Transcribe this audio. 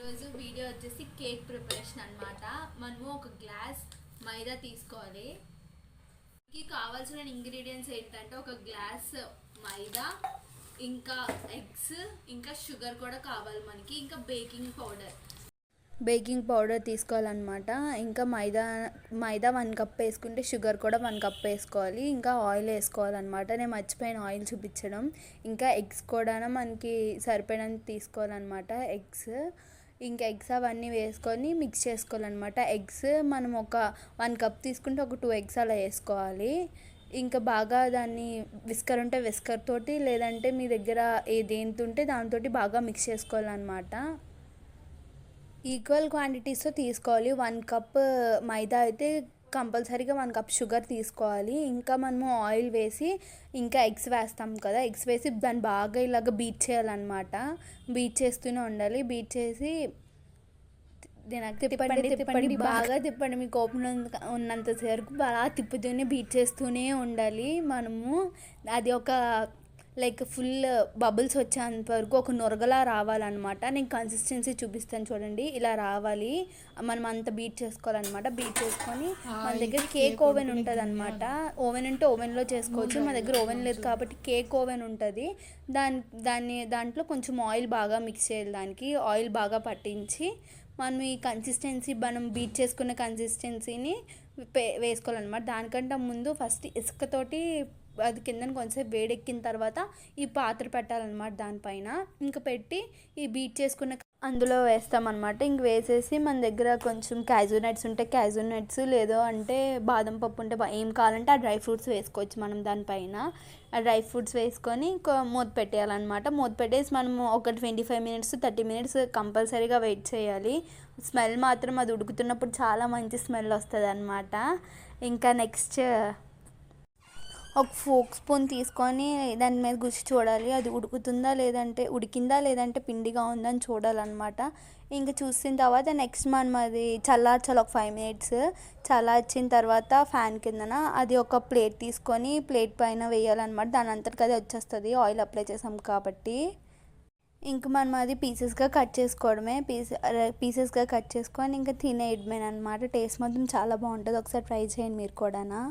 ఈరోజు వీడియో వచ్చేసి cake preparation అనమాట. మనము ఒక గ్లాస్ మైదా తీసుకోవాలి. దీనికి కావాల్సిన ఇంగ్రీడియంట్స్ ఏంటంటే ఒక గ్లాస్ మైదా, ఇంకా ఎగ్స్, ఇంకా షుగర్ కూడా కావాలి మనకి, ఇంకా బేకింగ్ పౌడర్ తీసుకోవాలన్నమాట. ఇంకా మైదా 1 కప్ వేసుకుంటే షుగర్ కూడా 1 కప్ వేసుకోవాలి. ఇంకా ఆయిల్ వేసుకోవాలన్నమాట. నేను మర్చిపోయిన ఆయిల్ చూపించడం. ఇంకా ఎగ్స్ కూడా మనకి సరిపోయినంత తీసుకోవాలన్నమాట. ఇంకా ఎగ్స్ అవన్నీ వేసుకొని మిక్స్ చేసుకోవాలన్నమాట. ఎగ్స్ మనం ఒక 1 కప్ తీసుకుంటే ఒక 2 ఎగ్స్ అలా వేసుకోవాలి. ఇంకా బాగా దాన్ని విస్కర్ ఉంటే విస్కర్ తోటి, లేదంటే మీ దగ్గర దేంతో ఉంటే దాంతో బాగా మిక్స్ చేసుకోవాలన్నమాట. ఈక్వల్ క్వాంటిటీస్తో తీసుకోవాలి. 1 కప్ మైదా అయితే కంపల్సరీగా 1 కప్ షుగర్ తీసుకోవాలి. ఇంకా మనము ఆయిల్ వేసి ఇంకా ఎగ్స్ వేస్తాం కదా, ఎగ్స్ వేసి దాన్ని బాగా ఇలాగ బీట్ చేయాలన్నమాట. బీట్ చేస్తూనే ఉండాలి. బీట్ చేసి తిప్పండి, బాగా తిప్పండి. మీకు ఓపెన్ ఉన్నంతసేపు బాగా తిప్పుతూనే బీట్ చేస్తూనే ఉండాలి. మనము అది ఒక లైక్ ఫుల్ బబుల్స్ వచ్చేంత వరకు ఒక నొరగలా రావాలన్నమాట. నేను కన్సిస్టెన్సీ చూపిస్తాను చూడండి. ఇలా రావాలి. మనం అంత బీట్ చేసుకోవాలన్నమాట. బీట్ చేసుకొని మన దగ్గర కేక్ ఓవెన్ ఉంటుంది అనమాట. ఓవెన్ ఉంటే ఓవెన్లో చేసుకోవచ్చు. మన దగ్గర ఓవెన్ లేదు కాబట్టి కేక్ ఓవెన్ ఉంటుంది. దాంట్లో కొంచెం ఆయిల్ బాగా మిక్స్ చేయాలి. దానికి ఆయిల్ బాగా పట్టించి మనం ఈ కన్సిస్టెన్సీ మనం బీట్ చేసుకున్న కన్సిస్టెన్సీని వేసుకోవాలన్నమాట. దానికంటే ముందు ఫస్ట్ ఇసుకతోటి అది కిందన కొంచెంసేపు వేడెక్కిన తర్వాత ఈ పాత్ర పెట్టాలన్నమాట. దానిపైన ఇంకా పెట్టి ఈ బీట్ చేసుకున్న అందులో వేస్తామన్నమాట. ఇంక వేసేసి మన దగ్గర కొంచెం క్యాజూ నట్స్ ఉంటే క్యాజూ నట్స్, లేదో అంటే బాదం పప్పు ఉంటే ఏం కావాలంటే ఆ డ్రై ఫ్రూట్స్ వేసుకోవచ్చు మనం దానిపైన. ఆ డ్రై ఫ్రూట్స్ వేసుకొని మూత పెట్టేయాలన్నమాట. మూత పెట్టేసి మనము ఒక 25 మినిట్స్ 30 మినిట్స్ కంపల్సరీగా వెయిట్ చేయాలి. స్మెల్ మాత్రం అది ఉడుకుతున్నప్పుడు చాలా మంచి స్మెల్ వస్తుంది అన్నమాట. ఇంకా నెక్స్ట్ ఒక ఫోక్ స్పూన్ తీసుకొని దాని మీద గుచ్చి చూడాలి అది ఉడికిందా లేదంటే పిండిగా ఉందని చూడాలన్నమాట. ఇంకా చూసిన తర్వాత నెక్స్ట్ మనం అది చల్లార్చాలి. ఒక 5 మినిట్స్ చల్లార్చిన తర్వాత ఫ్యాన్ కిందన అది ఒక ప్లేట్ తీసుకొని ప్లేట్ పైన వేయాలన్నమాట. దాని అంతటికి అది వచ్చేస్తుంది ఆయిల్ అప్లై చేసాం కాబట్టి. ఇంక మనం అది పీసెస్గా కట్ చేసుకోవడమే. పీసెస్గా కట్ చేసుకొని ఇంకా తినేయడమే అన్నమాట. టేస్ట్ మాత్రం చాలా బాగుంటుంది. ఒకసారి ట్రై చేయండి మీరు కూడా.